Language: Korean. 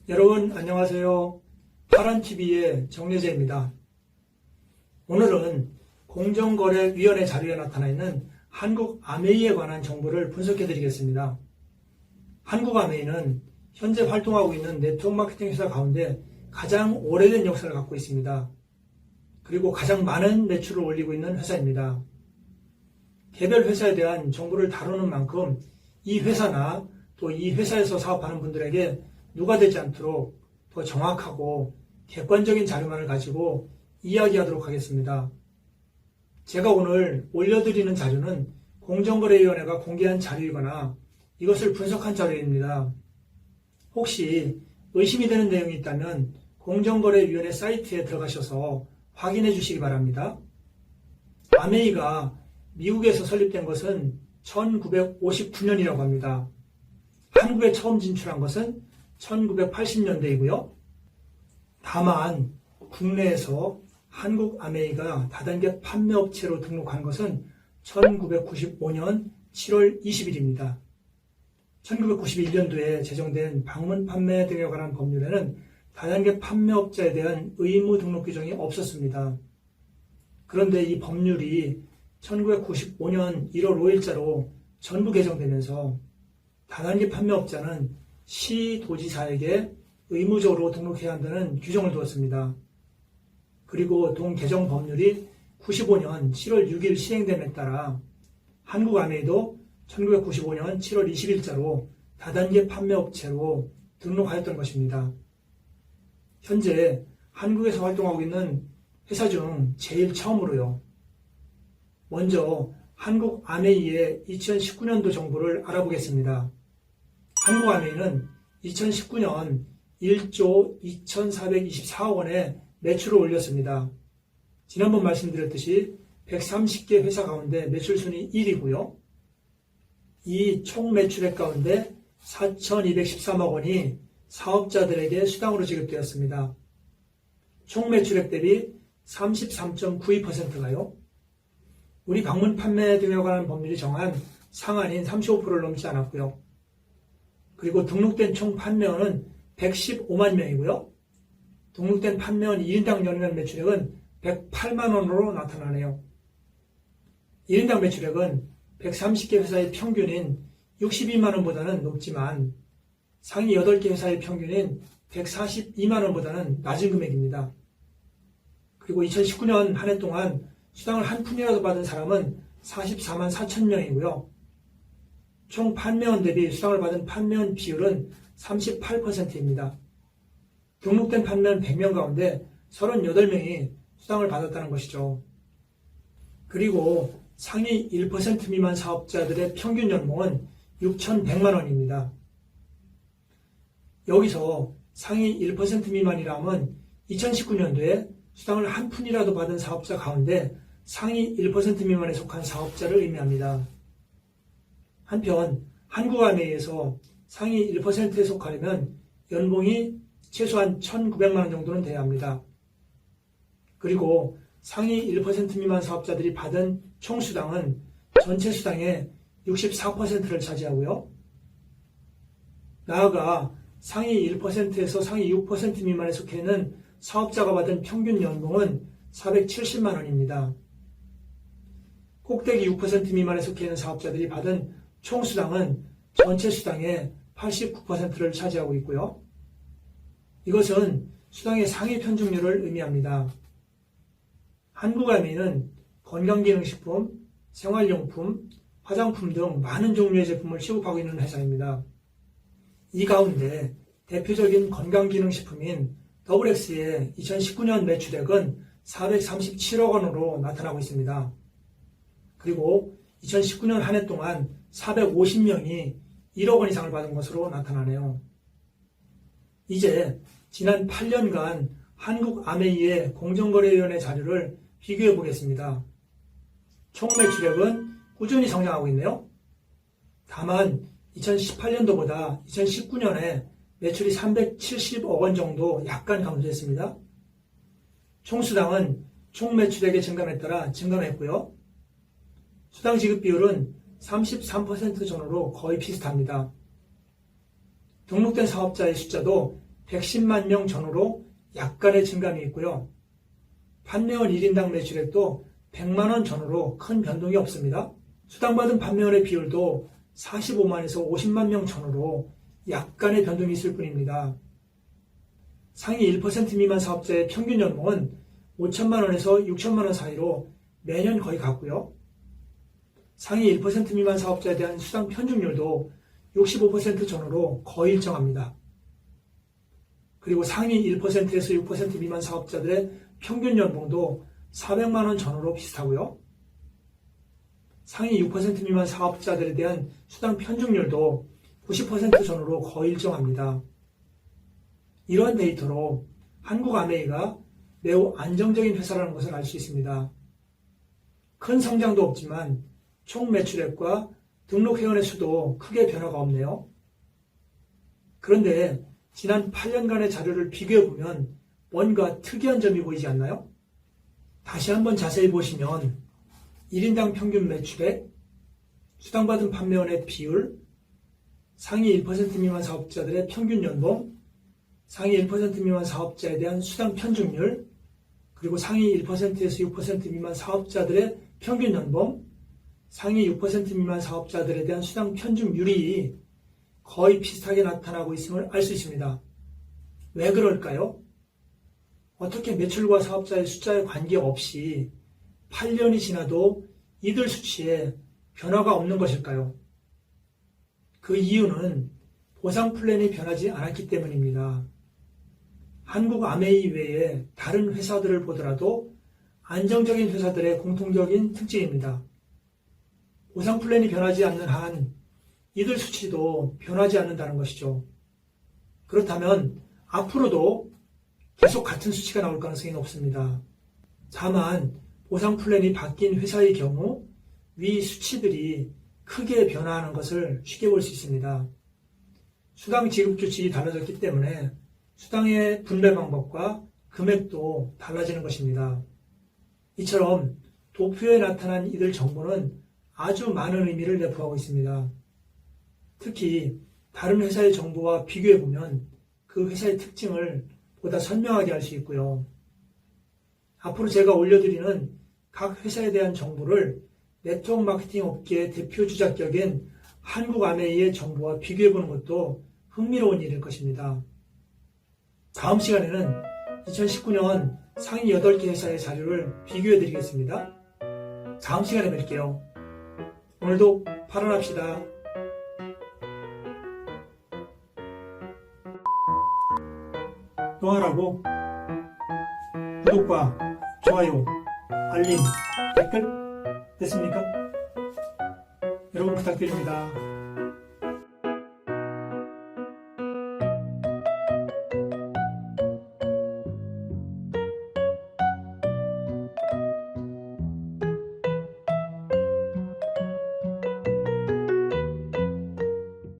여러분 안녕하세요. 파란TV의 정여재입니다. 오늘은 공정거래위원회 자료에 나타나 있는 한국아메이에 관한 정보를 분석해 드리겠습니다. 한국아메이는 현재 활동하고 있는 네트워크 마케팅 회사 가운데 가장 오래된 역사를 갖고 있습니다. 그리고 가장 많은 매출을 올리고 있는 회사입니다. 개별 회사에 대한 정보를 다루는 만큼 이 회사나 또 이 회사에서 사업하는 분들에게 누가 되지 않도록 더 정확하고 객관적인 자료만을 가지고 이야기하도록 하겠습니다. 제가 오늘 올려드리는 자료는 공정거래위원회가 공개한 자료이거나 이것을 분석한 자료입니다. 혹시 의심이 되는 내용이 있다면 공정거래위원회 사이트에 들어가셔서 확인해 주시기 바랍니다. 아메이가 미국에서 설립된 것은 1959년이라고 합니다. 한국에 처음 진출한 것은 1980년대이고요. 다만 국내에서 한국아메이가 다단계 판매업체로 등록한 것은 1995년 7월 20일입니다. 1991년도에 제정된 방문 판매 등에 관한 법률에는 다단계 판매업자에 대한 의무 등록 규정이 없었습니다. 그런데 이 법률이 1995년 1월 5일자로 전부 개정되면서 다단계 판매업자는 시도지사에게 의무적으로 등록해야 한다는 규정을 두었습니다. 그리고 동 개정 법률이 95년 7월 6일 시행됨에 따라 한국아메이도 1995년 7월 20일자로 다단계 판매업체로 등록하였던 것입니다. 현재 한국에서 활동하고 있는 회사 중 제일 처음으로요. 먼저 한국아메이의 2019년도 정보를 알아보겠습니다. 한국아메이는 2019년 1조 2,424억 원의 매출을 올렸습니다. 지난번 말씀드렸듯이 130개 회사 가운데 매출 순위 1위고요. 이 총 매출액 가운데 4,213억 원이 사업자들에게 수당으로 지급되었습니다. 총 매출액 대비 33.92%가요. 우리 방문 판매 등에 관한 법률이 정한 상한인 35%를 넘지 않았고요. 그리고 등록된 총 판매원은 115만 명이고요. 등록된 판매원 1인당 연간 매출액은 108만 원으로 나타나네요. 1인당 매출액은 130개 회사의 평균인 62만 원보다는 높지만 상위 8개 회사의 평균인 142만 원보다는 낮은 금액입니다. 그리고 2019년 한 해 동안 수당을 한 푼이라도 받은 사람은 44만 4천 명이고요. 총 판매원 대비 수당을 받은 판매원 비율은 38%입니다. 등록된 판매원 100명 가운데 38명이 수당을 받았다는 것이죠. 그리고 상위 1% 미만 사업자들의 평균 연봉은 6,100만 원입니다. 여기서 상위 1% 미만이라면 2019년도에 수당을 한 푼이라도 받은 사업자 가운데 상위 1% 미만에 속한 사업자를 의미합니다. 한편 한국아메이에서 상위 1%에 속하려면 연봉이 최소한 1,900만 원 정도는 돼야 합니다. 그리고 상위 1% 미만 사업자들이 받은 총 수당은 전체 수당의 64%를 차지하고요. 나아가 상위 1%에서 상위 6% 미만에 속해 있는 사업자가 받은 평균 연봉은 470만 원입니다. 꼭대기 6% 미만에 속해 있는 사업자들이 받은 총 수당은 전체 수당의 89%를 차지하고 있고요. 이것은 수당의 상위 편중률을 의미합니다. 한국아메이는 건강기능식품, 생활용품, 화장품 등 많은 종류의 제품을 취급하고 있는 회사입니다. 이 가운데 대표적인 건강기능식품인 더블엑스의 2019년 매출액은 437억 원으로 나타나고 있습니다. 그리고 2019년 한 해 동안 450명이 1억 원 이상을 받은 것으로 나타나네요. 이제 지난 8년간 한국아메이의 공정거래위원회 자료를 비교해 보겠습니다. 총 매출액은 꾸준히 성장하고 있네요. 다만 2018년도보다 2019년에 매출이 370억 원 정도 약간 감소했습니다. 총 수당은 총 매출액의 증감에 따라 증감했고요. 수당 지급 비율은 33% 전후로 거의 비슷합니다. 등록된 사업자의 숫자도 110만 명 전후로 약간의 증감이 있고요. 판매원 1인당 매출액도 100만 원 전후로 큰 변동이 없습니다. 수당받은 판매원의 비율도 45만에서 50만 명 전후로 약간의 변동이 있을 뿐입니다. 상위 1% 미만 사업자의 평균 연봉은 5천만 원에서 6천만 원 사이로 매년 거의 같고요. 상위 1% 미만 사업자에 대한 수당 편중률도 65% 전후로 거의 일정합니다. 그리고 상위 1%에서 6% 미만 사업자들의 평균 연봉도 400만 원 전후로 비슷하고요. 상위 6% 미만 사업자들에 대한 수당 편중률도 90% 전후로 거의 일정합니다. 이러한 데이터로 한국아메이가 매우 안정적인 회사라는 것을 알 수 있습니다. 큰 성장도 없지만 총 매출액과 등록 회원의 수도 크게 변화가 없네요. 그런데 지난 8년간의 자료를 비교해보면 뭔가 특이한 점이 보이지 않나요? 다시 한번 자세히 보시면 1인당 평균 매출액, 수당받은 판매원의 비율, 상위 1% 미만 사업자들의 평균 연봉, 상위 1% 미만 사업자에 대한 수당 편중률, 그리고 상위 1%에서 6% 미만 사업자들의 평균 연봉, 상위 6% 미만 사업자들에 대한 수당 편중률이 거의 비슷하게 나타나고 있음을 알 수 있습니다. 왜 그럴까요? 어떻게 매출과 사업자의 숫자에 관계없이 8년이 지나도 이들 수치에 변화가 없는 것일까요? 그 이유는 보상 플랜이 변하지 않았기 때문입니다. 한국 아메이 외에 다른 회사들을 보더라도 안정적인 회사들의 공통적인 특징입니다. 보상 플랜이 변하지 않는 한 이들 수치도 변하지 않는다는 것이죠. 그렇다면 앞으로도 계속 같은 수치가 나올 가능성이 높습니다. 다만 보상 플랜이 바뀐 회사의 경우 위 수치들이 크게 변화하는 것을 쉽게 볼 수 있습니다. 수당 지급 규칙이 달라졌기 때문에 수당의 분배 방법과 금액도 달라지는 것입니다. 이처럼 도표에 나타난 이들 정보는 아주 많은 의미를 내포하고 있습니다. 특히 다른 회사의 정보와 비교해보면 그 회사의 특징을 보다 선명하게 알 수 있고요. 앞으로 제가 올려드리는 각 회사에 대한 정보를 네트워크 마케팅 업계의 대표 주작격인 한국아메이의 정보와 비교해보는 것도 흥미로운 일일 것입니다. 다음 시간에는 2019년 상위 8개 회사의 자료를 비교해드리겠습니다. 다음 시간에 뵐게요. 오늘도 발언합시다. 또 하라고 구독과 좋아요, 알림, 댓글 됐습니까? 여러분 부탁드립니다.